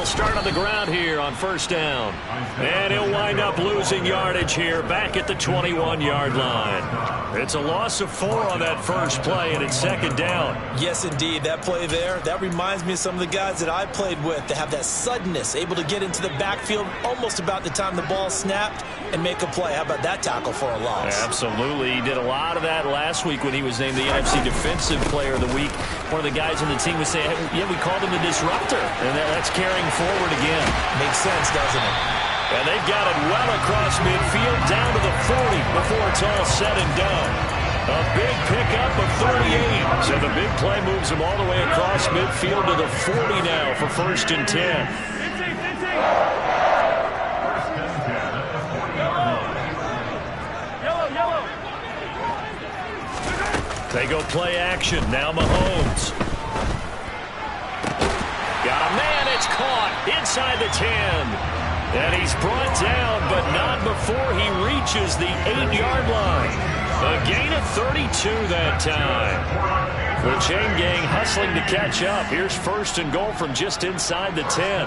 start on the ground here on first down. And he'll wind up losing yardage here back at the 21-yard line. It's a loss of 4 on that first play, and it's second down. Yes, indeed. That play there, that reminds me of some of the guys that I played with that have that suddenness, able to get into the backfield almost about the time the ball snapped and make a play. How about that tackle for a loss? Absolutely. He did a lot of that last week when he was named the NFC Defensive Player of the Week. One of the guys on the team was saying, hey, yeah, we called him the disruptor, and that's carrying forward again. Makes sense, doesn't it? And they've got it well across midfield down to the 40 before it's all said and done. A big pickup of 38. So the big play moves them all the way across midfield to the 40 now for first and 10. They go play action. Now Mahomes. Got a man. It's caught inside the 10. And he's brought down, but not before he reaches the 8-yard line. A gain of 32 that time. The chain gang hustling to catch up. Here's first and goal from just inside the 10.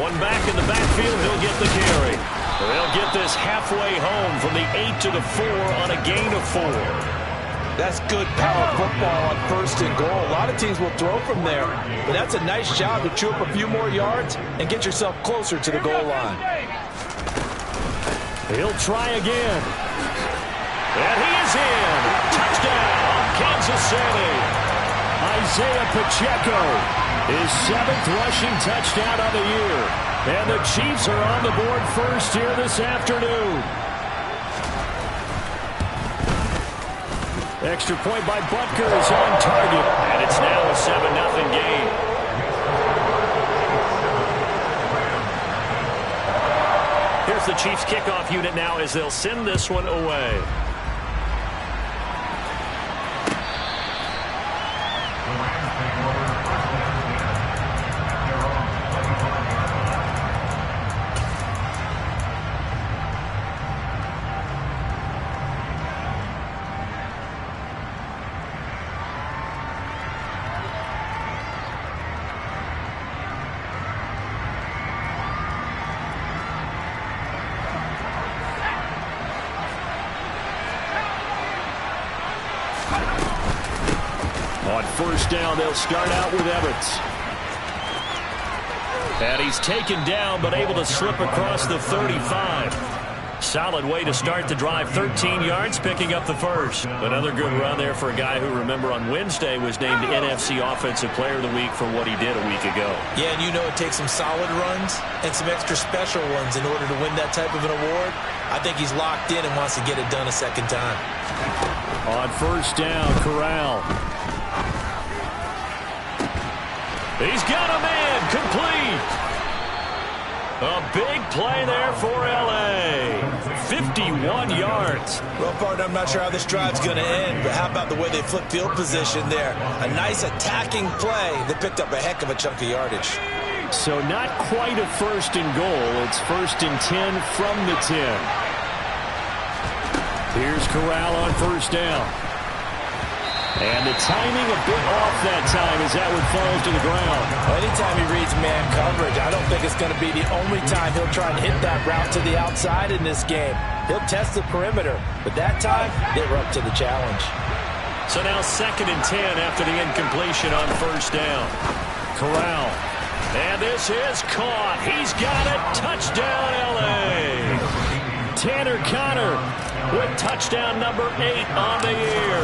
One back in the backfield, he'll get the carry. They'll get this halfway home from the 8 to the 4 on a gain of 4. That's good power football on first and goal. A lot of teams will throw from there, but that's a nice job to chew up a few more yards and get yourself closer to the goal line. He'll try again. And he is in. Touchdown, Kansas City. Isaiah Pacheco, his 7th rushing touchdown of the year. And the Chiefs are on the board first here this afternoon. Extra point by Butker is on target. And it's now a 7-0 game. Here's the Chiefs kickoff unit now as they'll send this one away. On first down, they'll start out with Evans. And he's taken down, but able to slip across the 35. Solid way to start the drive. 13 yards, picking up the first. Another good run there for a guy who, remember, on Wednesday was named NFC Offensive Player of the Week for what he did a week ago. Yeah, and you know it takes some solid runs and some extra special ones in order to win that type of an award. I think he's locked in and wants to get it done a second time. On first down, Corral. He's got a man, complete. A big play there for L.A. 51 yards. Well, partner, I'm not sure how this drive's going to end, but how about the way they flip field position there? A nice attacking play that picked up a heck of a chunk of yardage. So not quite a first and goal. It's first and 10 from the 10. Here's Corral on first down. And the timing a bit off that time as that one falls to the ground. Well, anytime he reads man coverage, I don't think it's going to be the only time he'll try and hit that route to the outside in this game. He'll test the perimeter, but that time, they were up to the challenge. So now second and 10 after the incompletion on first down. Corral. And this is caught. He's got it. Touchdown, L.A. Tanner Conner with touchdown number 8 on the year.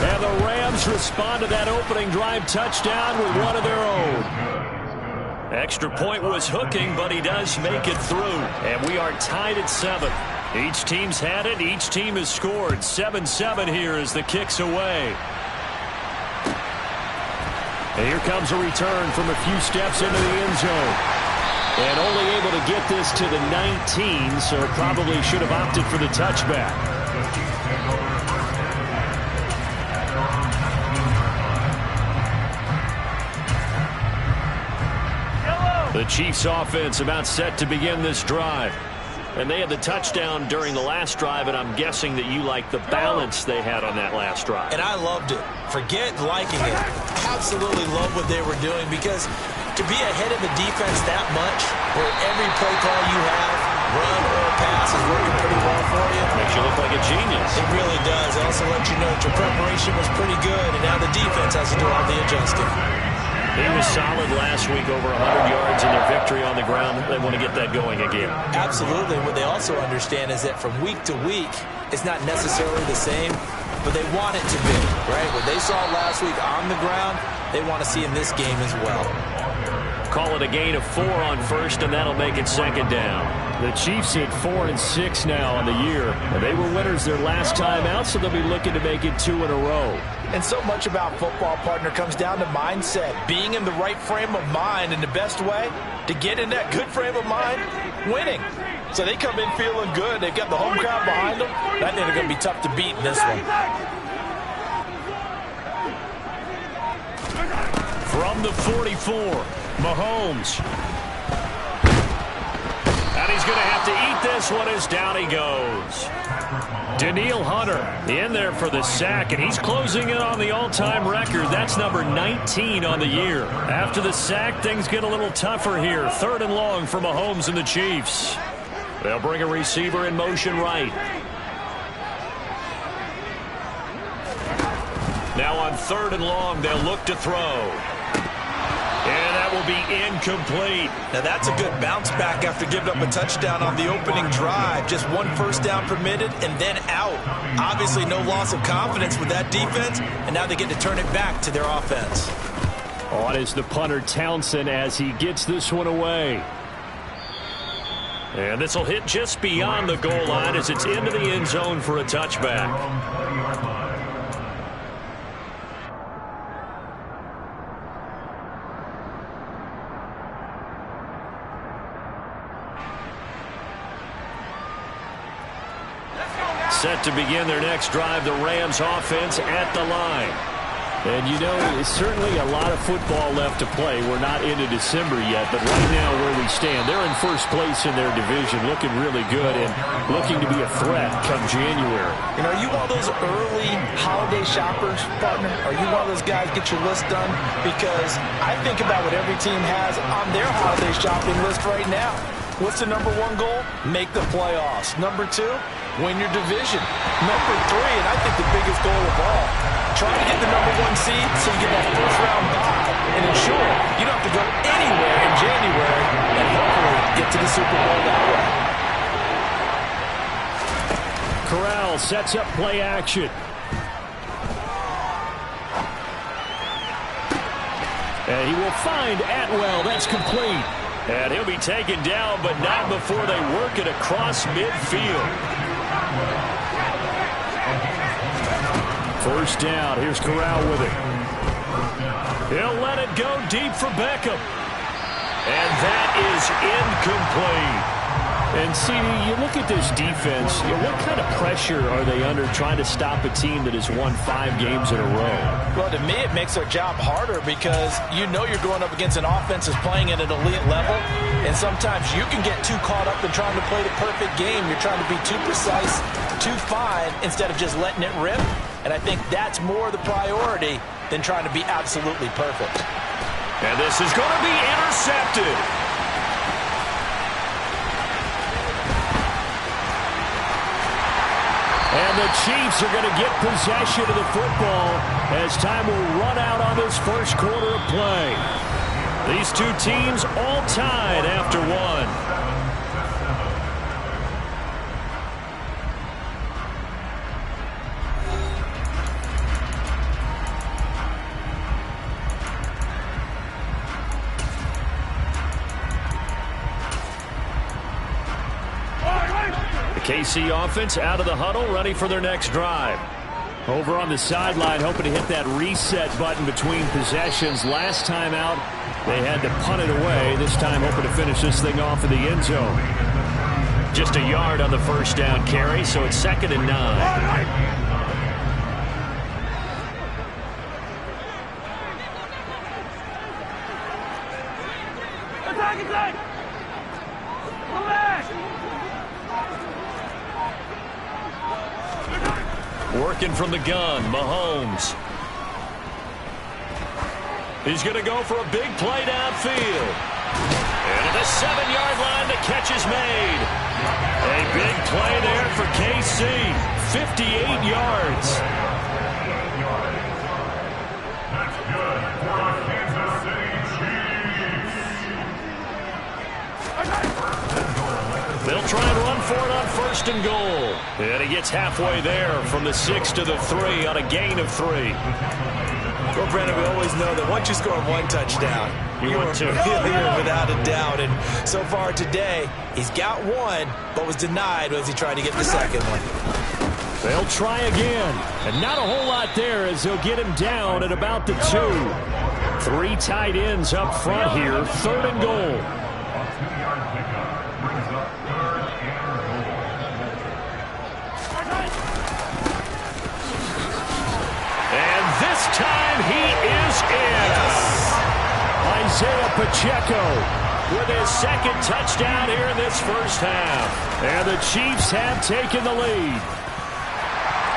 And the Rams respond to that opening drive touchdown with one of their own. Extra point was hooking, but he does make it through. And we are tied at 7. Each team's had it. Each team has scored. 7-7 here as the kick's away. And here comes a return from a few steps into the end zone. And only able to get this to the 19, so probably should have opted for the touchback. The Chiefs offense about set to begin this drive. And they had the touchdown during the last drive, and I'm guessing that you like the balance they had on that last drive. And I loved it. Forget liking it. Absolutely love what they were doing, because to be ahead of the defense that much, where every play call you have, run or pass, is working pretty well for you. Makes you look like a genius. It really does. It also lets you know that your preparation was pretty good, and now the defense has to do all the adjusting. He was solid last week, over 100 yards in their victory on the ground. They want to get that going again. Absolutely. What they also understand is that from week to week, it's not necessarily the same, but they want it to be, right? What they saw last week on the ground, they want to see in this game as well. Call it a gain of 4 on first, and that'll make it second down. The Chiefs hit 4-6 now on the year. And they were winners their last time out, so they'll be looking to make it 2 in a row. And so much about football, partner, comes down to mindset. Being in the right frame of mind, and the best way to get in that good frame of mind, winning. So they come in feeling good. They've got the home crowd behind them. I think they're going to be tough to beat in this one. From the 44, Mahomes. And he's going to have to eat this one as down he goes. Danielle Hunter in there for the sack, and he's closing in on the all-time record. That's number 19 on the year. After the sack, things get a little tougher here. 3rd and long for Mahomes and the Chiefs. They'll bring a receiver in motion right. Now on 3rd and long, they'll look to throw. And that will be incomplete. Now that's a good bounce back after giving up a touchdown on the opening drive. Just 1 first down permitted and then out. Obviously no loss of confidence with that defense, and now they get to turn it back to their offense. On is the punter Townsend as he gets this one away. And this will hit just beyond the goal line as it's into the end zone for a touchback. Set to begin their next drive, the Rams offense at the line. And you know, it's certainly a lot of football left to play. We're not into December yet, but right now where we stand, they're in first place in their division, looking really good and looking to be a threat come January. You know, are you one of those early holiday shoppers, partner? Are you one of those guys get your list done? Because I think about what every team has on their holiday shopping list right now. What's the number 1 goal? Make the playoffs. Number 2, win your division. Number 3, and I think the biggest goal of all, try to get the number 1 seed so you get that first-round bye and ensure you don't have to go anywhere in January and hopefully get to the Super Bowl that way. Corral sets up play action. And he will find Atwell. That's complete. And he'll be taken down, but not before they work it across midfield. First down. Here's Corral with it. He'll let it go deep for Beckham. And that is incomplete. And, CD, you look at this defense, what kind of pressure are they under trying to stop a team that has won 5 games in a row? Well, to me, it makes their job harder because you know you're going up against an offense that's playing at an elite level, and sometimes you can get too caught up in trying to play the perfect game. You're trying to be too precise, too fine, instead of just letting it rip, and I think that's more the priority than trying to be absolutely perfect. And this is going to be intercepted. And the Chiefs are going to get possession of the football as time will run out on this first quarter of play. These two teams all tied after 1. KC offense out of the huddle, ready for their next drive. Over on the sideline, hoping to hit that reset button between possessions. Last time out, they had to punt it away. This time, hoping to finish this thing off in the end zone. Just a yard on the first down carry, so it's 2nd and 9. Working from the gun, Mahomes. He's going to go for a big play downfield. And at the 7-yard line, the catch is made. A big play there for KC. 58 yards. They'll try and run for it on 1st and goal. And he gets halfway there from the 6 to the 3 on a gain of 3. Well, Brandon, we always know that once you score 1 touchdown, you want to. Without a doubt. And so far today, he's got 1, but was denied as he tried to get the second one. They'll try again. And not a whole lot there as they'll get him down at about the 2. 3 tight ends up front here. 3rd and goal. This time he is in. Isaiah Pacheco with his 2nd touchdown here in this first half. And the Chiefs have taken the lead.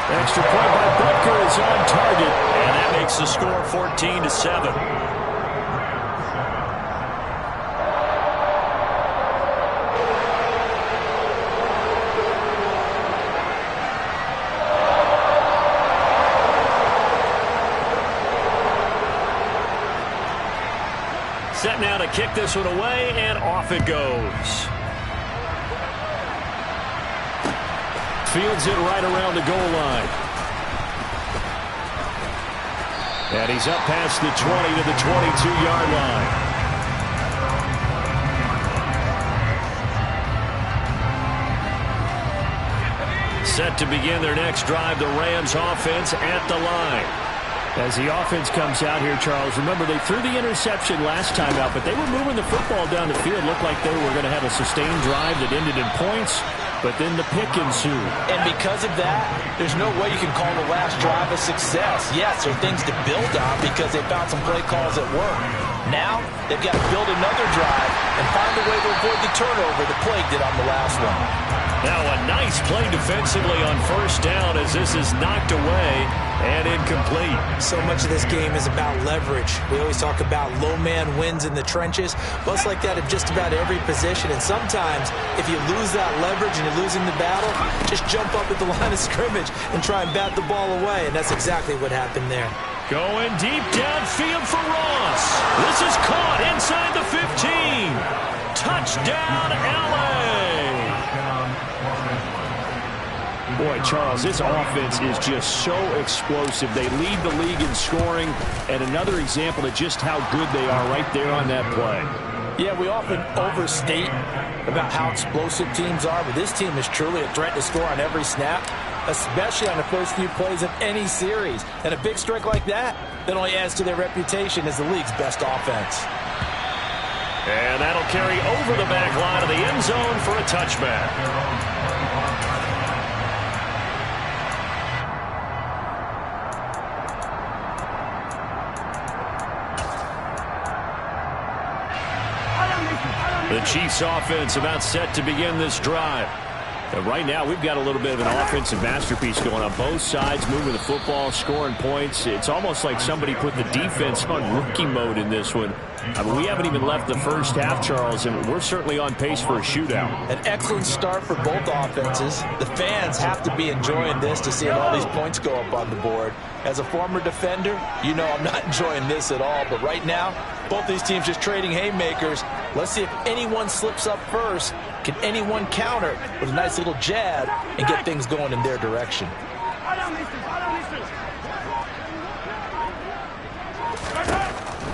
Extra point by Butker is on target. And that makes the score 14-7. Set now to kick this one away, and off it goes. Fields it right around the goal line. And he's up past the 20 to the 22-yard line. Set to begin their next drive, the Rams offense at the line. As the offense comes out here, Charles, remember they threw the interception last time out, but they were moving the football down the field. Looked like they were going to have a sustained drive that ended in points, but then the pick ensued. And because of that, there's no way you can call the last drive a success. Yes, there are things to build on because they found some play calls that work. Now, they've got to build another drive and find a way to avoid the turnover the Plague did on the last one. Now a nice play defensively on 1st down as this is knocked away and incomplete. So much of this game is about leverage. We always talk about low man wins in the trenches. Well, it's like that in just about every position. And sometimes, if you lose that leverage and you're losing the battle, just jump up at the line of scrimmage and try and bat the ball away. And that's exactly what happened there. Going deep downfield for Ross. This is caught inside the 15. Touchdown, LA. Boy, Charles, this offense is just so explosive. They lead the league in scoring, and another example of just how good they are right there on that play. Yeah, we often overstate about how explosive teams are, but this team is truly a threat to score on every snap, especially on the first few plays of any series. And a big strike like that only adds to their reputation as the league's best offense. And that'll carry over the back line of the end zone for a touchback. The Chiefs offense about set to begin this drive. And right now, we've got a little bit of an offensive masterpiece going on both sides, moving the football, scoring points. It's almost like somebody put the defense on rookie mode in this one. I mean, we haven't even left the first half, Charles, and we're certainly on pace for a shootout. An excellent start for both offenses. The fans have to be enjoying this to see all these points go up on the board. As a former defender, you know I'm not enjoying this at all. But right now, both these teams just trading haymakers. Let's see if anyone slips up first. Can anyone counter with a nice little jab and get things going in their direction?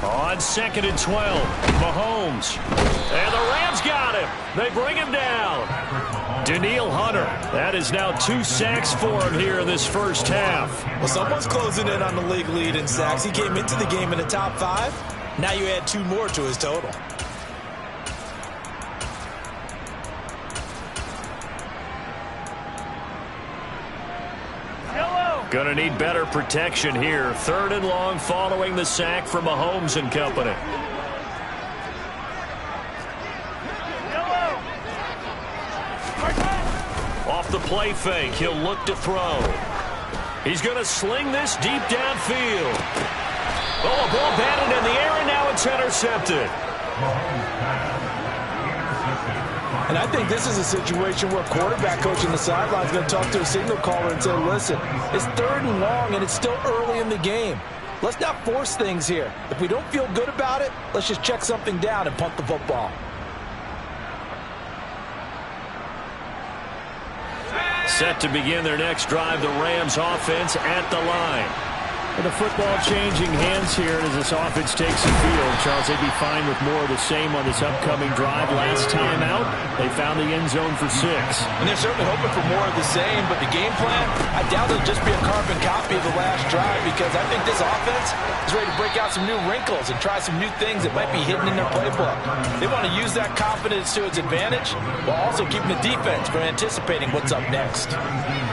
On 2nd and 12, Mahomes. And the Rams got him. They bring him down. Danielle Hunter. That is now 2 sacks for him here in this first half. Well, someone's closing in on the league lead in sacks. He came into the game in the top 5. Now you add 2 more to his total. Going to need better protection here. 3rd and long following the sack from Mahomes and company. Off the play fake, he'll look to throw. He's going to sling this deep downfield. Oh, a ball batted in the air, and now it's intercepted. And I think this is a situation where quarterback coach on the sideline is going to talk to a signal caller and say, listen, it's 3rd and long, and it's still early in the game. Let's not force things here. If we don't feel good about it, let's just check something down and punt the football. Set to begin their next drive, the Rams offense at the line. And the football changing hands here as this offense takes the field. Charles, they'd be fine with more of the same on this upcoming drive. Last time out, they found the end zone for 6. And they're certainly hoping for more of the same, but the game plan, I doubt it'll just be a carbon copy of the last drive, because I think this offense is ready to break out some new wrinkles and try some new things that might be hidden in their playbook. They want to use that confidence to its advantage while also keeping the defense from anticipating what's up next.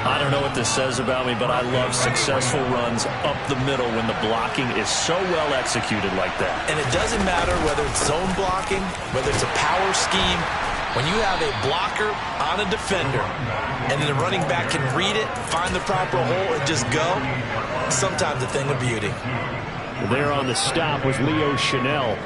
I don't know what this says about me, but I love successful runs up the middle when the blocking is so well executed like that. And it doesn't matter whether it's zone blocking, whether it's a power scheme. When you have a blocker on a defender and then the running back can read it, find the proper hole, and just go, sometimes a thing of beauty. There on the stop was Leo Chanel.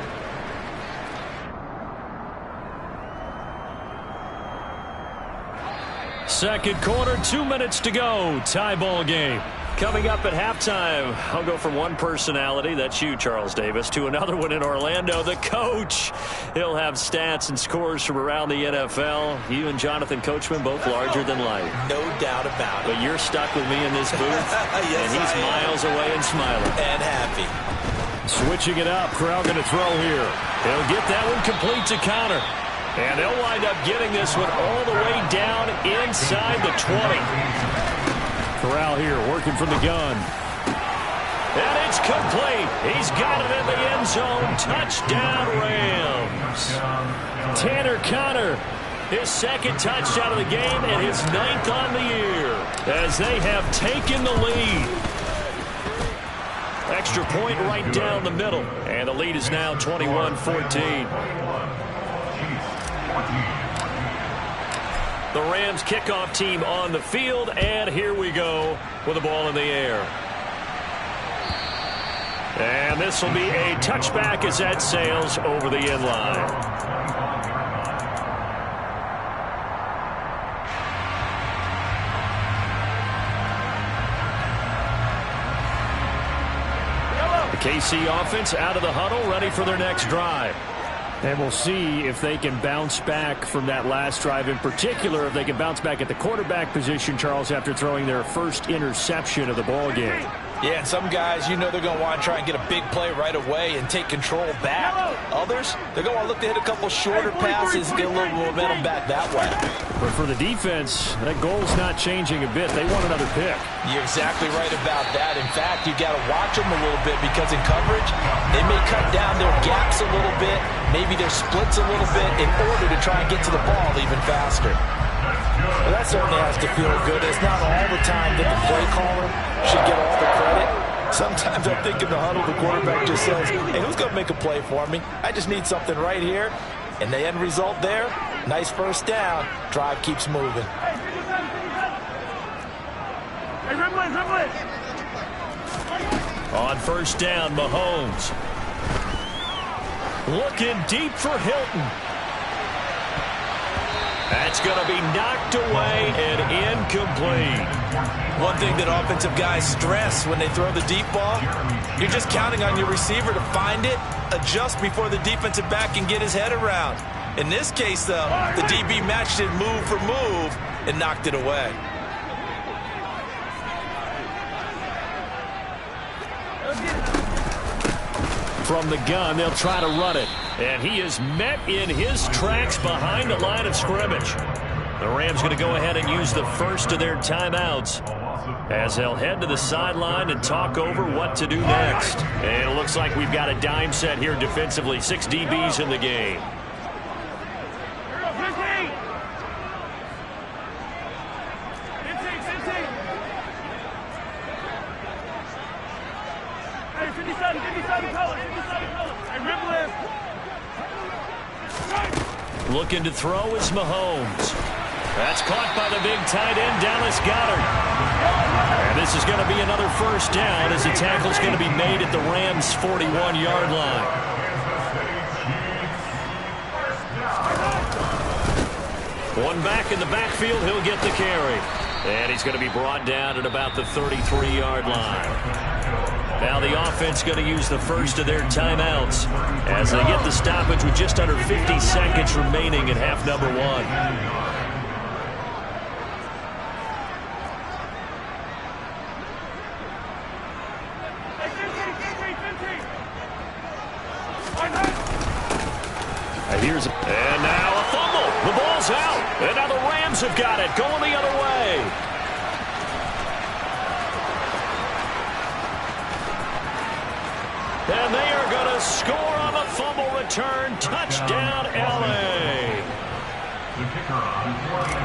Second quarter, 2 minutes to go. Tie ball game. Coming up at halftime, I'll go from one personality, that's you, Charles Davis, to another one in Orlando, the coach. He'll have stats and scores from around the NFL. You and Jonathan Coachman both larger than life. No doubt about it. But you're stuck with me in this booth, yes, and he's miles away and smiling. And happy. Switching it up, Corral going to throw here. He'll get that one complete to Connor. And they'll wind up getting this one all the way down inside the 20. Corral here working from the gun. And it's complete. He's got it in the end zone. Touchdown, Rams. Tanner Connor, his second touchdown of the game and his 9th on the year as they have taken the lead. Extra point right down the middle. And the lead is now 21-14. The Rams kickoff team on the field, and here we go with the ball in the air. And this will be a touchback as that sails over the end line. The KC offense out of the huddle, ready for their next drive. And we'll see if they can bounce back from that last drive. In particular, if they can bounce back at the quarterback position, Charles, after throwing their first interception of the ball game. Yeah, and some guys, you know they're going to want to try and get a big play right away and take control back. Others, they're going to want to look to hit a couple shorter passes, get a little momentum back that way. But for the defense, that goal's not changing a bit. They want another pick. You're exactly right about that. In fact, you got to watch them a little bit, because in coverage, they may cut down their gaps a little bit, maybe their splits a little bit, in order to try and get to the ball even faster. Well, that certainly has to feel good. It's not all the time that the play caller should get all the credit. Sometimes I think in the huddle, the quarterback just says, hey, who's going to make a play for me? I just need something right here. And the end result there, nice first down. Drive keeps moving. On first down, Mahomes. Looking deep for Hilton. That's going to be knocked away and incomplete. One thing that offensive guys stress when they throw the deep ball, you're just counting on your receiver to find it, adjust before the defensive back can get his head around. In this case, though, the DB matched it move for move and knocked it away. From the gun, they'll try to run it. And he is met in his tracks behind the line of scrimmage. The Rams going to go ahead and use the first of their timeouts as they'll head to the sideline and talk over what to do next. And it looks like we've got a dime set here defensively. 6 DBs in the game. Looking to throw is Mahomes. That's caught by the big tight end, Dallas Goedert. And This is going to be another first down as the tackle's going to be made at the Rams' 41-yard line. One back in the backfield, he'll get the carry. And he's going to be brought down at about the 33-yard line. Now the offense going to use the first of their timeouts as they get the stoppage with just under 50 seconds remaining in half number one. And now a fumble. The ball's out. And now the Rams have got it. Going the other way. And they are going to score on the fumble return. Touchdown, L.A.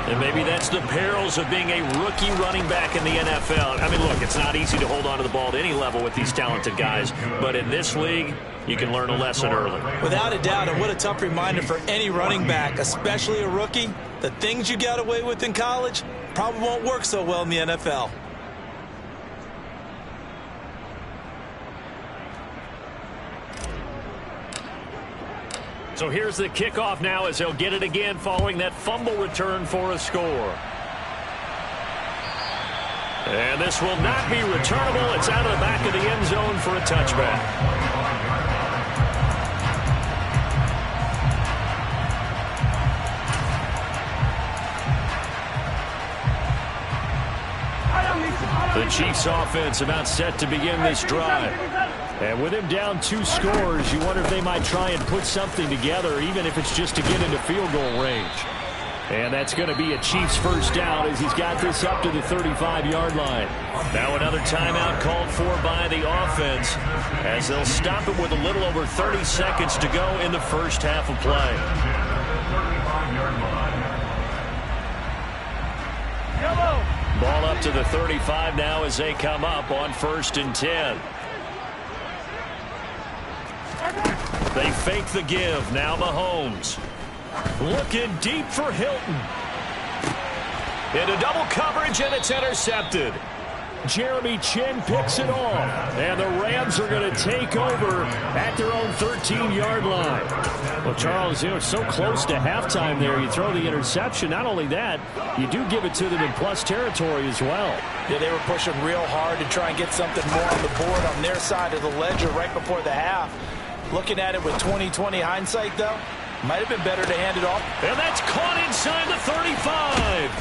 And maybe that's the perils of being a rookie running back in the NFL. I mean, look, it's not easy to hold on to the ball at any level with these talented guys. But in this league, you can learn a lesson early. Without a doubt, and what a tough reminder for any running back, especially a rookie. The things you got away with in college probably won't work so well in the NFL. So here's the kickoff now as they'll get it again following that fumble return for a score. And this will not be returnable. It's out of the back of the end zone for a touchback. The Chiefs offense about set to begin this drive. And with him down 2 scores, you wonder if they might try and put something together, even if it's just to get into field goal range. And that's going to be a Chiefs first down as he's got this up to the 35-yard line. Now another timeout called for by the offense as they'll stop it with a little over 30 seconds to go in the first half of play. Ball up to the 35 now as they come up on 1st and 10. They fake the give. Now Mahomes. Looking deep for Hilton. Into double coverage, and it's intercepted. Jeremy Chinn picks it off. And the Rams are going to take over at their own 13-yard line. Well, Charles, it's so close to halftime there. You throw the interception. Not only that, you do give it to them in plus territory as well. Yeah, they were pushing real hard to try and get something more on the board on their side of the ledger right before the half. Looking at it with 20/20 hindsight, though, might have been better to hand it off. And that's caught inside the 35.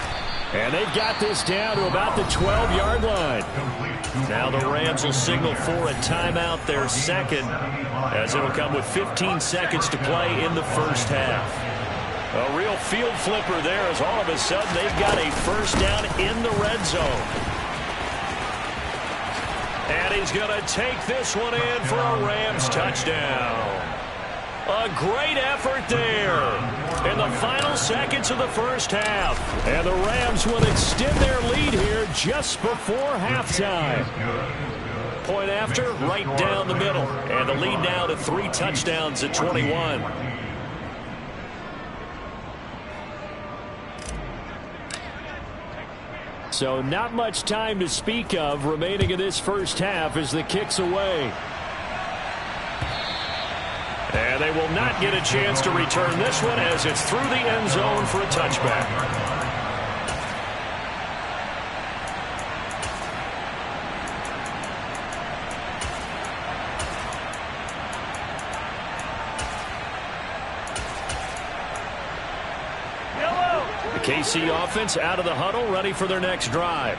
And they've got this down to about the 12-yard line. Now the Rams will signal for a timeout, their second, as it'll come with 15 seconds to play in the first half. A real field flipper there as all of a sudden they've got a first down in the red zone. And he's going to take this one in for a Rams touchdown. A great effort there in the final seconds of the first half. And the Rams will extend their lead here just before halftime. Point after, right down the middle. And the lead now to 3 touchdowns at 21. So not much time to speak of remaining in this first half as the kick's away. And they will not get a chance to return this one as it's through the end zone for a touchback. The KC offense out of the huddle, ready for their next drive.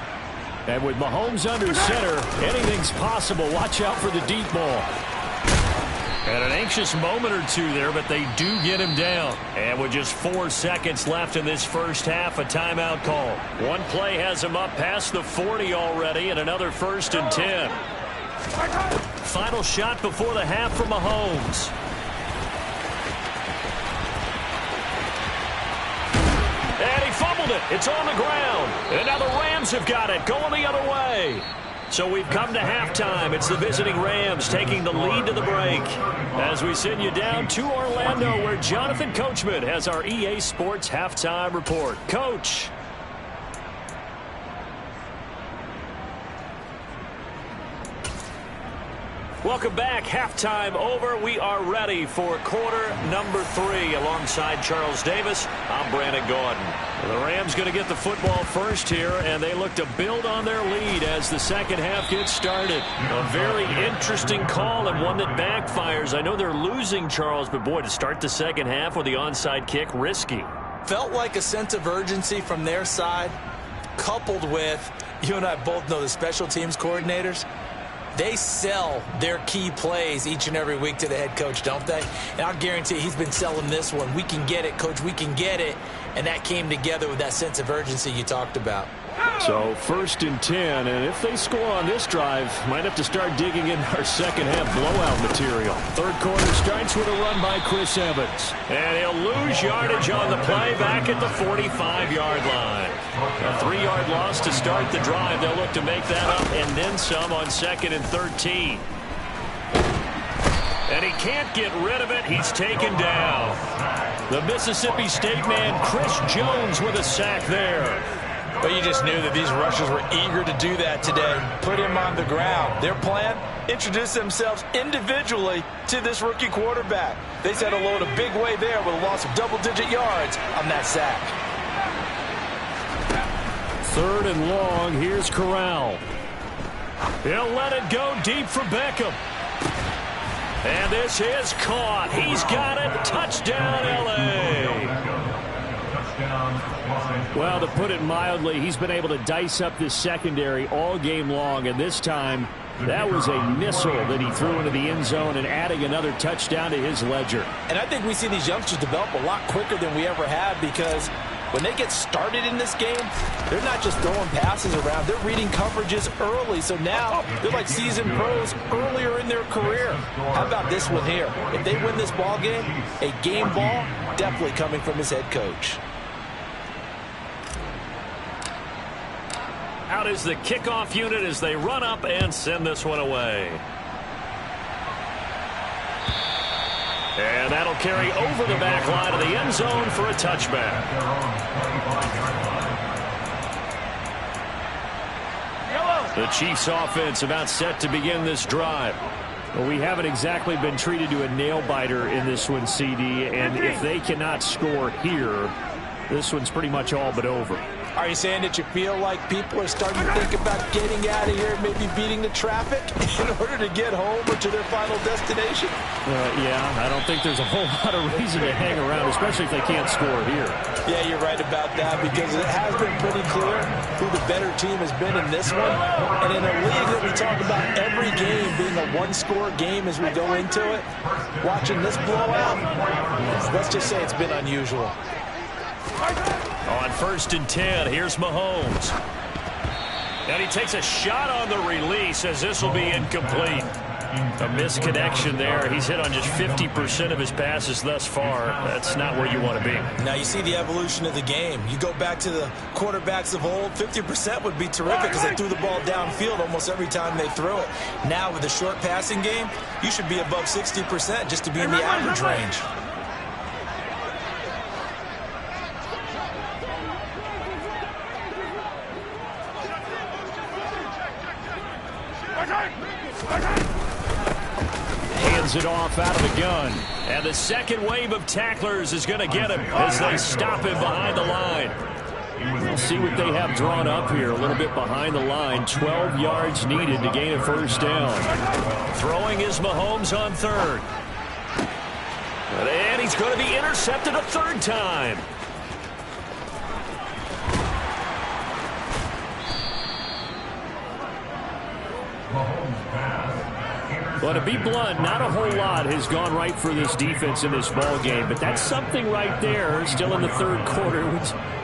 And with Mahomes under center, anything's possible. Watch out for the deep ball. And an anxious moment or two there, but they do get him down. And with just 4 seconds left in this first half, a timeout call. One play has him up past the 40 already, and another 1st and 10. Final shot before the half from Mahomes. And he fumbled it. It's on the ground. And now the Rams have got it, going the other way. So we've come to halftime. It's the visiting Rams taking the lead to the break. As we send you down to Orlando, where Jonathan Coachman has our EA Sports halftime report. Coach. Welcome back. Halftime over. We are ready for quarter number 3. Alongside Charles Davis, I'm Brandon Gaudin. The Rams going to get the football first here, and they look to build on their lead as the second half gets started. A very interesting call and one that backfires. I know they're losing, Charles, but boy, to start the second half with the onside kick, risky. Felt like a sense of urgency from their side, coupled with, you and I both know the special teams coordinators. They sell their key plays each and every week to the head coach, don't they? And I'll guarantee he's been selling this one. We can get it, coach, we can get it. And that came together with that sense of urgency you talked about. So 1st and 10, and if they score on this drive, might have to start digging in our second half blowout material. Third quarter starts with a run by Chris Evans. And he'll lose yardage on the play back at the 45-yard line. A 3-yard loss to start the drive. They'll look to make that up and then some on 2nd and 13. And he can't get rid of it. He's taken down. The Mississippi State man, Chris Jones, with a sack there. But you just knew that these rushers were eager to do that today. Put him on the ground. Their plan? Introduce themselves individually to this rookie quarterback. They set a load a big way there with a loss of double-digit yards on that sack. 3rd and long. Here's Corral. He'll let it go deep for Beckham. And this is caught. He's got it. Touchdown, L.A. Well, to put it mildly, he's been able to dice up this secondary all game long, and this time that was a missile that he threw into the end zone and adding another touchdown to his ledger. And I think we see these youngsters develop a lot quicker than we ever have, because when they get started in this game, they're not just throwing passes around. They're reading coverages early. So now they're like seasoned pros earlier in their career. How about this one here? If they win this ball game, a game ball definitely coming from his head coach. Out is the kickoff unit as they run up and send this one away. And that'll carry over the back line of the end zone for a touchback. The Chiefs offense about set to begin this drive. Well, we haven't exactly been treated to a nail-biter in this one, CD, and if they cannot score here, this one's pretty much all but over. Are you saying that you feel like people are starting to think about getting out of here, maybe beating the traffic in order to get home or to their final destination? Yeah, I don't think there's a whole lot of reason to hang around, especially if they can't score here. Yeah, you're right about that, because it has been pretty clear who the better team has been in this one. And in a league that we talk about every game being a one-score game as we go into it, watching this blowout, let's just say it's been unusual. On 1st and 10, here's Mahomes. And he takes a shot on the release as this will be incomplete. A misconnection there. He's hit on just 50% of his passes thus far. That's not where you want to be. Now you see the evolution of the game. You go back to the quarterbacks of old, 50% would be terrific because they threw the ball downfield almost every time they threw it. Now with the short passing game, you should be above 60% just to be in the average range. Hands it off out of the gun. And the second wave of tacklers is going to get him as they stop him behind the line. We'll see what they have drawn up here. A little bit behind the line. 12 yards needed to gain a first down. Throwing is Mahomes on 3rd. And he's going to be intercepted a 3rd time. Well, to be blunt, not a whole lot has gone right for this defense in this ball game, but that's something right there. Still in the 3rd quarter.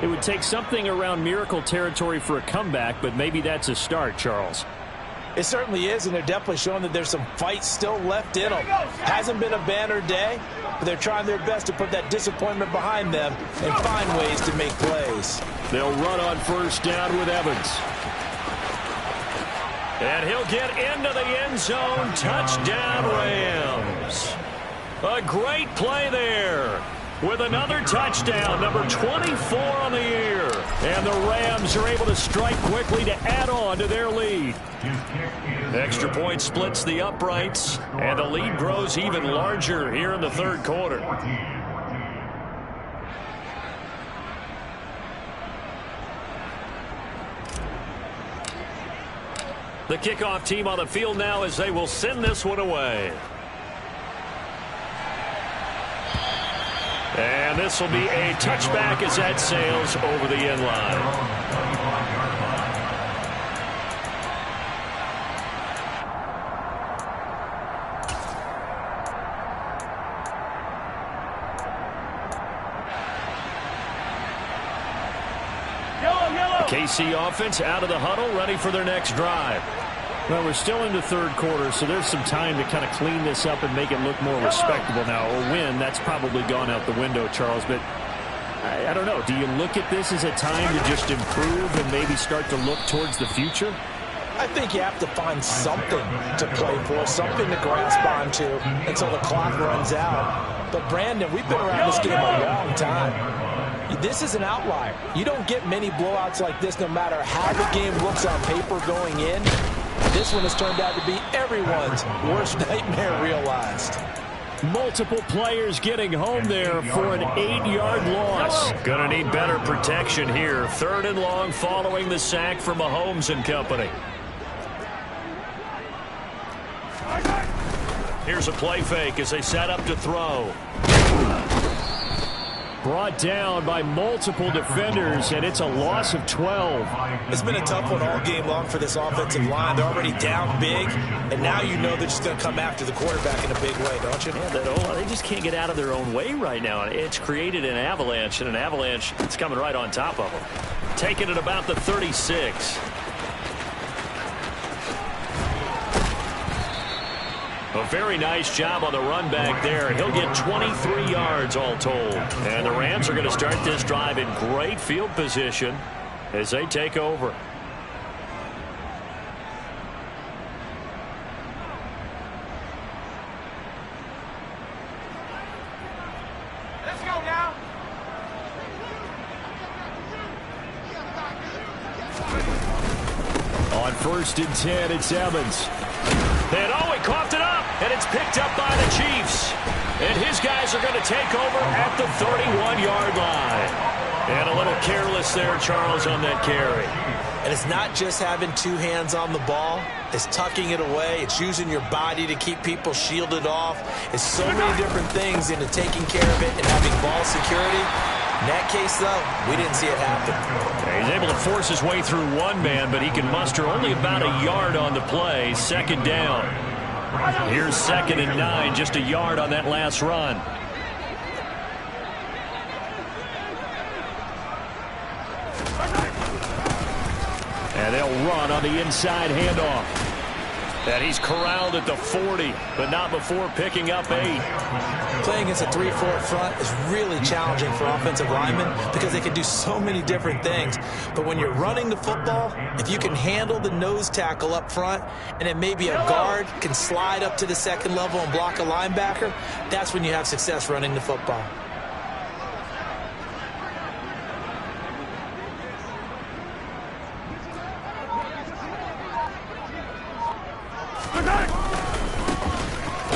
It would take something around miracle territory for a comeback, but maybe that's a start, Charles. It certainly is, and they're definitely showing that there's some fight still left in them. Hasn't been a banner day, but they're trying their best to put that disappointment behind them and find ways to make plays. They'll run on first down with Evans. And he'll get into the end zone. Touchdown, Rams. A great play there with another touchdown, number 24 on the year. And the Rams are able to strike quickly to add on to their lead. Extra point splits the uprights, and the lead grows even larger here in the third quarter. The kickoff team on the field now as they will send this one away. And this will be a touchback as that sails over the end line. KC offense out of the huddle, ready for their next drive. Well, we're still in the third quarter, so there's some time to kind of clean this up and make it look more respectable now. A win, that's probably gone out the window, Charles. But I don't know. Do you look at this as a time to just improve and maybe start to look towards the future? I think you have to find something to play for, something to grasp onto until the clock runs out. But, Brandon, we've been around this game a long time. This is an outlier. You don't get many blowouts like this no matter how the game looks on paper going in. This one has turned out to be everyone's worst nightmare realized. Multiple players getting home there for an 8-yard loss. Gonna need better protection here. 3rd and long following the sack from Mahomes and company. Here's a play fake as they set up to throw. Brought down by multiple defenders, and it's a loss of 12. It's been a tough one all game long for this offensive line. They're already down big, and now you know they're just going to come after the quarterback in a big way, don't you? Yeah, they just can't get out of their own way right now. It's created an avalanche, and an avalanche is coming right on top of them. Taking it about the 36. A very nice job on the run back there. He'll get 23 yards all told. And the Rams are going to start this drive in great field position as they take over. Let's go now. On 1st and 10, it's Evans. And he coughed it up, and it's picked up by the Chiefs. And his guys are going to take over at the 31-yard line. And a little careless there, Charles, on that carry. And it's not just having 2 hands on the ball. It's tucking it away. It's using your body to keep people shielded off. It's so many different things into taking care of it and having ball security. In that case, though, we didn't see it happen. Yeah, he's able to force his way through one man, but he can muster only about a yard on the play. 2nd down. Here's 2nd and 9, just a yard on that last run. And they'll run on the inside handoff. And he's corralled at the 40, but not before picking up 8. Playing against a 3-4 front is really challenging for offensive linemen because they can do so many different things. But when you're running the football, if you can handle the nose tackle up front and then maybe a guard can slide up to the 2nd level and block a linebacker, that's when you have success running the football.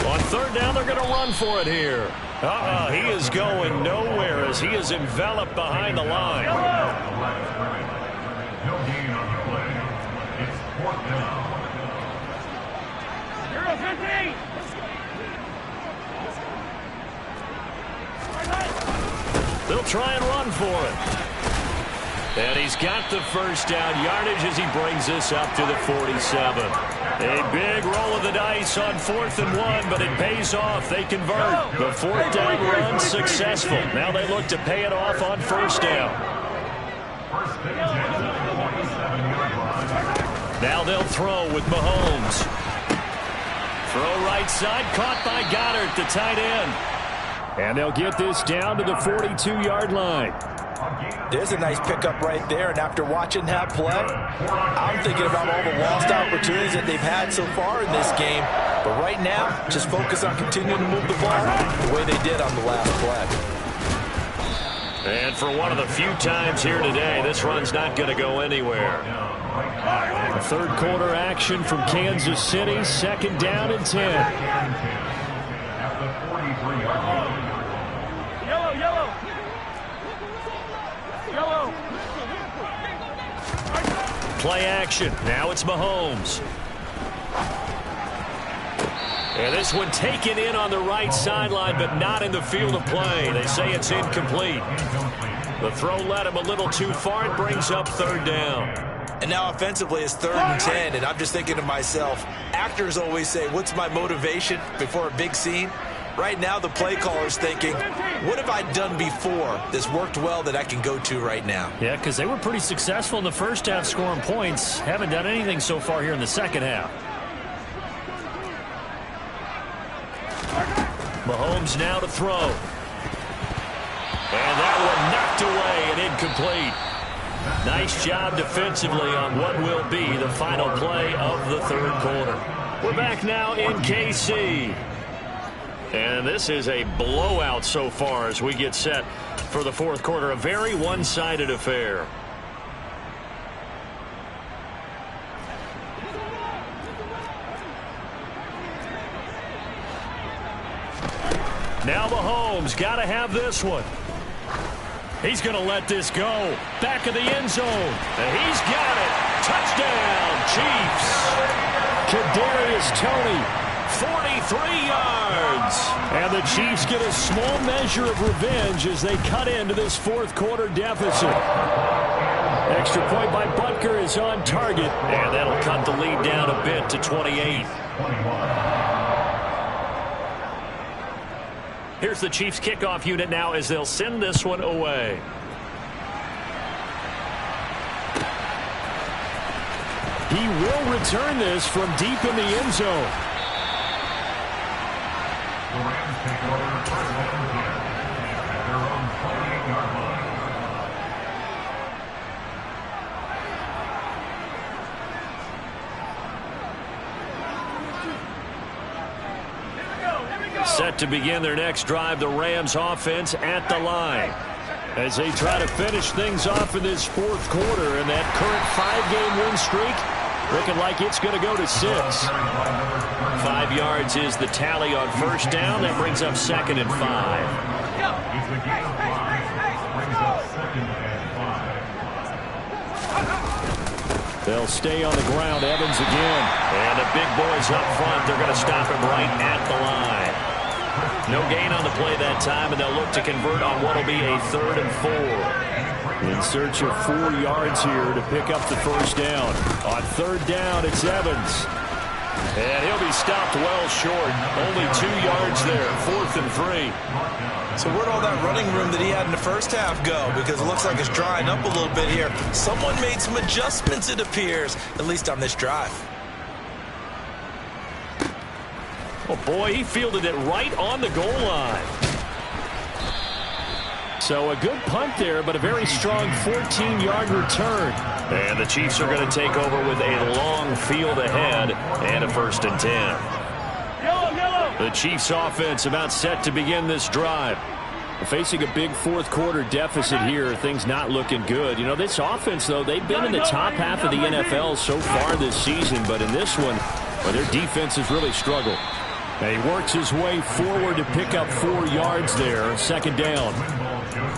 On 3rd down, they're going to run for it here. He is going nowhere as he is enveloped behind the line. No gain on the play. It's 4th down. 0-15. They'll try and run for it. And he's got the 1st down yardage as he brings this up to the 47. A big roll of the dice on 4th and 1, but it pays off. They convert. The 4th down run successful. Now they look to pay it off on 1st down. Now they'll throw with Mahomes. Throw right side, caught by Goddard, the tight end. And they'll get this down to the 42-yard line. There's a nice pickup right there, and after watching that play, I'm thinking about all the lost opportunities that they've had so far in this game. But right now, just focus on continuing to move the ball the way they did on the last play. And for one of the few times here today, this run's not going to go anywhere. A third quarter action from Kansas City. 2nd down and 10. At the 43-yard line. Play action. Now it's Mahomes. And this one taken in on the right sideline, but not in the field of play. They say it's incomplete. The throw led him a little too far. It brings up 3rd down. And now offensively it's 3rd and 10, and I'm just thinking to myself, actors always say, what's my motivation before a big scene? Right now the play caller's thinking, what have I done before that's worked well that I can go to right now? Yeah, because they were pretty successful in the first half scoring points. Haven't done anything so far here in the second half. Mahomes now to throw. And that one knocked away and incomplete. Nice job defensively on what will be the final play of the 3rd quarter. We're back now in KC. And this is a blowout so far as we get set for the 4th quarter. A very one-sided affair. Now Mahomes got to have this one. He's going to let this go. Back of the end zone. And he's got it. Touchdown, Chiefs. Kadarius Toney, 43 yards. And the Chiefs get a small measure of revenge as they cut into this 4th quarter deficit. Extra point by Butker is on target. And that'll cut the lead down a bit to 28. Here's the Chiefs kickoff unit now as they'll send this one away. He will return this from deep in the end zone. The Rams take over 1st and 10 at their own 28-yard line. Set to begin their next drive, the Rams offense at the line. As they try to finish things off in this 4th quarter, and that current 5-game win streak looking like it's going to go to 6. 5 yards is the tally on 1st down. That brings up 2nd and 5. It's a gain of 5. Brings up 2nd and 5. They'll stay on the ground. Evans again. And the big boys up front, they're going to stop him right at the line. No gain on the play that time, and they'll look to convert on what will be a 3rd and 4. In search of 4 yards here to pick up the 1st down. On 3rd down, it's Evans. And he'll be stopped well short. Only 2 yards there, 4th and 3. So where'd all that running room that he had in the first half go? Because it looks like it's drying up a little bit here. Someone made some adjustments, it appears, at least on this drive. Oh, boy, he fielded it right on the goal line. So a good punt there, but a very strong 14-yard return. And the Chiefs are going to take over with a long field ahead and a 1st and 10. The Chiefs offense about set to begin this drive. Facing a big 4th quarter deficit here, things not looking good. You know, this offense, though, they've been in the top half of the NFL so far this season, but in this one, well, their defense has really struggled. And he works his way forward to pick up 4 yards there, 2nd down.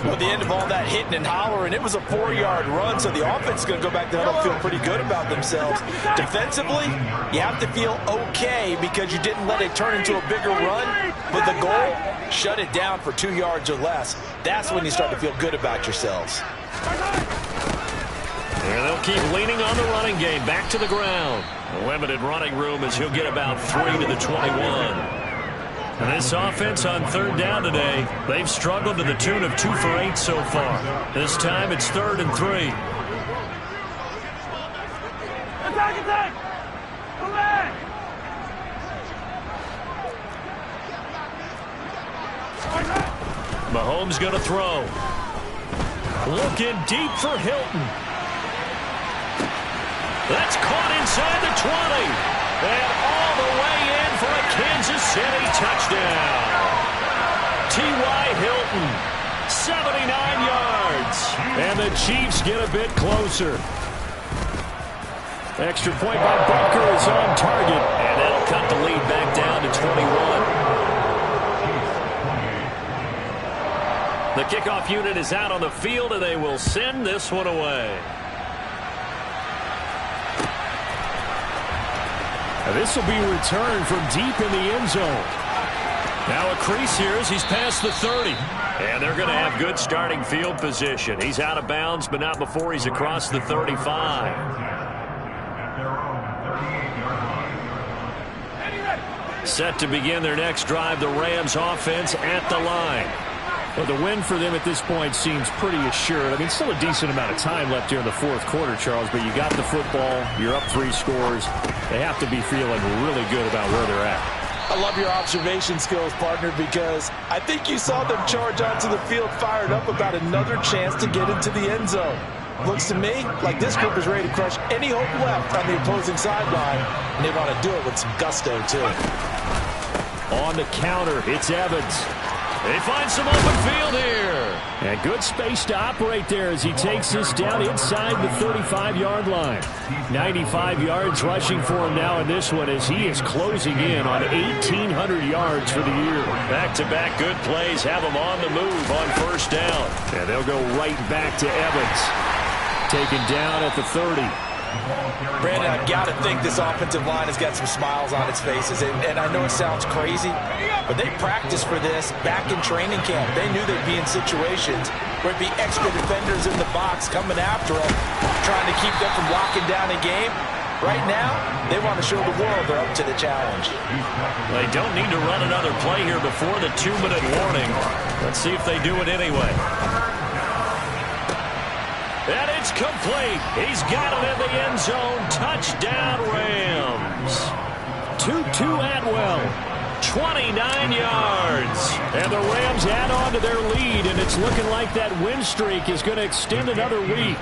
Well, at the end of all that hitting and hollering, it was a 4-yard run, so the offense is going to go back to huddle, feel pretty good about themselves. Defensively, you have to feel okay because you didn't let it turn into a bigger run, but the goal, shut it down for 2 yards or less. That's when you start to feel good about yourselves. And they'll keep leaning on the running game, back to the ground. A limited running room as he'll get about 3 to the 21. And this offense on 3rd down today, they've struggled to the tune of 2 for 8 so far. This time it's 3rd and 3. Attack! Come back! Mahomes going to throw. Looking deep for Hilton. That's caught inside the 20. And all the way in for a Kansas City touchdown. T.Y. Hilton, 79 yards. And the Chiefs get a bit closer. Extra point by Butker is on target. And that'll cut the lead back down to 21. The kickoff unit is out on the field, and they will send this one away. Now this will be returned from deep in the end zone. Now a crease here as he's past the 30. And they're going to have good starting field position. He's out of bounds, but not before he's across the 35. Set to begin their next drive, the Rams offense at the line. Well, the win for them at this point seems pretty assured. I mean, still a decent amount of time left here in the fourth quarter, Charles, but you got the football, you're up 3 scores. They have to be feeling really good about where they're at. I love your observation skills, partner, because I think you saw them charge onto the field fired up about another chance to get into the end zone. Looks to me like this group is ready to crush any hope left on the opposing sideline, and they want to do it with some gusto, too. On the counter, it's Evans. They find some open field here. And good space to operate there as he takes this down inside the 35-yard line. 95 yards rushing for him now in this one as he is closing in on 1,800 yards for the year. Back-to-back good plays have him on the move on first down. And they'll go right back to Evans. Taken down at the 30. Brandon, I've got to think this offensive line has got some smiles on its faces. And I know it sounds crazy, but they practiced for this back in training camp. They knew they'd be in situations where it'd be extra defenders in the box coming after them, trying to keep them from locking down a game. Right now, they want to show the world they're up to the challenge. They don't need to run another play here before the 2-minute warning. Let's see if they do it anyway. And it's complete. He's got it in the end zone. Touchdown, Rams. Tutu Atwell. 29 yards. And the Rams add on to their lead, and it's looking like that win streak is going to extend another week.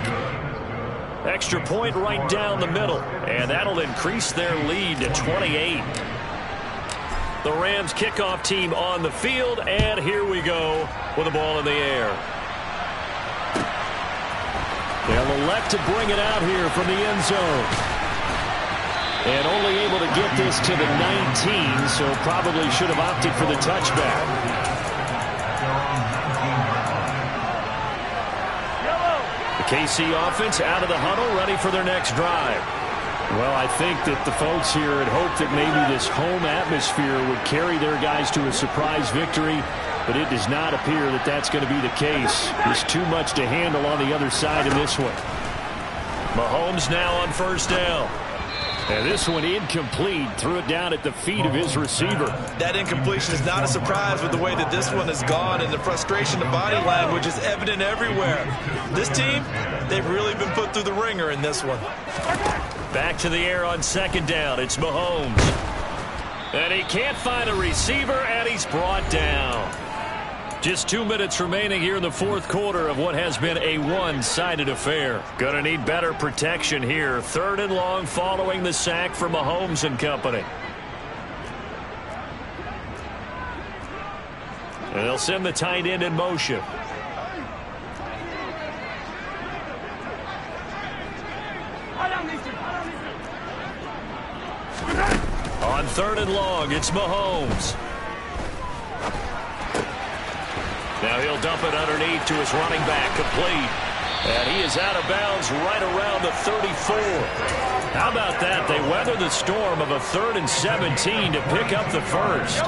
Extra point right down the middle, and that'll increase their lead to 28. The Rams kickoff team on the field, and here we go with the ball in the air. They'll elect to bring it out here from the end zone. And only able to get this to the 19, so probably should have opted for the touchback. The KC offense out of the huddle, ready for their next drive. Well, I think that the folks here had hoped that maybe this home atmosphere would carry their guys to a surprise victory, but it does not appear that that's going to be the case. There's too much to handle on the other side of this one. Mahomes now on first down. And this one incomplete. Threw it down at the feet of his receiver. That incompletion is not a surprise with the way that this one has gone, and the frustration of body language is evident everywhere. This team, they've really been put through the ringer in this one. Back to the air on second down. It's Mahomes. And he can't find a receiver, and he's brought down. Just 2 minutes remaining here in the fourth quarter of what has been a one-sided affair. Gonna need better protection here. 3rd and long following the sack from Mahomes and company. And they'll send the tight end in motion. On 3rd and long, it's Mahomes. Now he'll dump it underneath to his running back, complete. And he is out of bounds right around the 34. How about that? They weather the storm of a 3rd and 17 to pick up the first.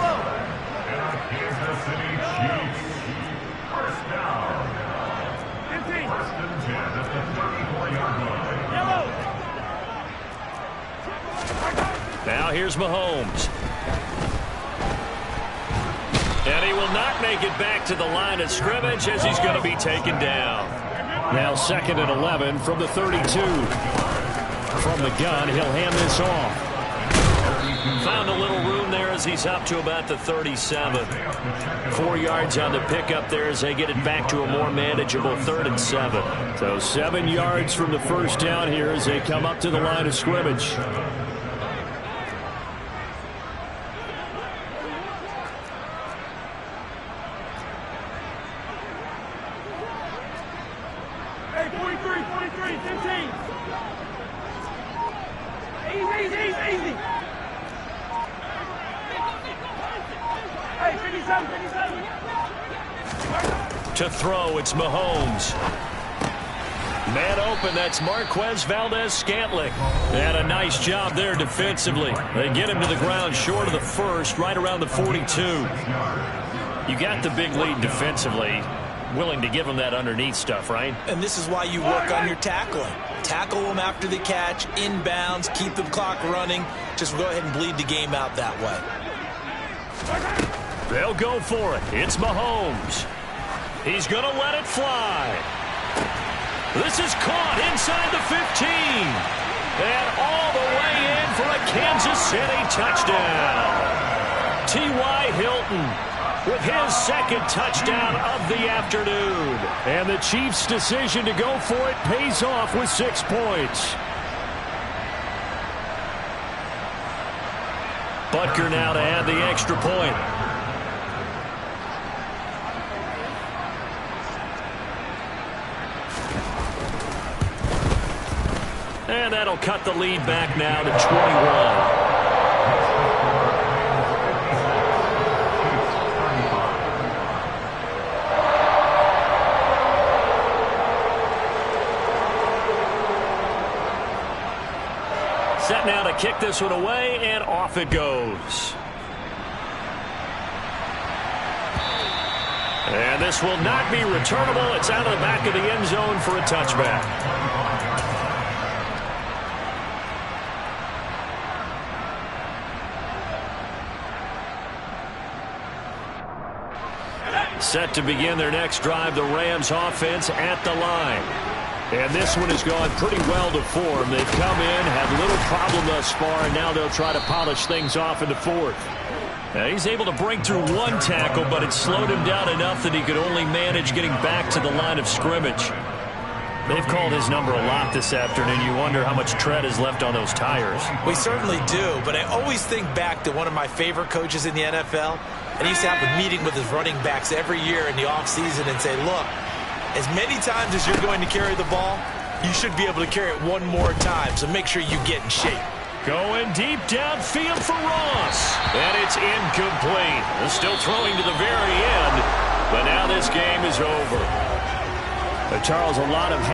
Kansas City Chiefs. First down. 1st and 10 at the 34-yard line. Now here's Mahomes. And he will not make it back to the line of scrimmage as he's going to be taken down. Now 2nd and 11 from the 32. From the gun, he'll hand this off. Found a little room there as he's up to about the 37. 4 yards on the pickup there as they get it back to a more manageable 3rd and 7. So 7 yards from the first down here as they come up to the line of scrimmage. Easy. Hey, 57. To throw, it's Mahomes. Man open, that's Marquez Valdes-Scantling. And a nice job there defensively. They get him to the ground short of the first, right around the 42. You got the big lead defensively. Willing to give him that underneath stuff, right? And this is why you work on your tackling. Tackle them after the catch, inbounds, keep the clock running. Just go ahead and bleed the game out that way. They'll go for it. It's Mahomes. He's going to let it fly. This is caught inside the 15. And all the way in for a Kansas City touchdown. T.Y. Hilton with his second touchdown of the afternoon. And the Chiefs' decision to go for it pays off with 6 points. Butker now to add the extra point. And that'll cut the lead back now to 21. Set now to kick this one away, and off it goes. And this will not be returnable. It's out of the back of the end zone for a touchback. Set to begin their next drive, the Rams offense at the line. And this one has gone pretty well to form. They've come in, had little problem thus far, and now they'll try to polish things off in the fourth. Now he's able to break through one tackle, but it slowed him down enough that he could only manage getting back to the line of scrimmage. They've called his number a lot this afternoon. You wonder how much tread is left on those tires. We certainly do, but I always think back to one of my favorite coaches in the NFL. And he used to have a meeting with his running backs every year in the offseason and say, look, as many times as you're going to carry the ball, you should be able to carry it one more time, so make sure you get in shape. Going deep downfield for Ross. And it's incomplete. They're still throwing to the very end, but now this game is over. Charles, a lot of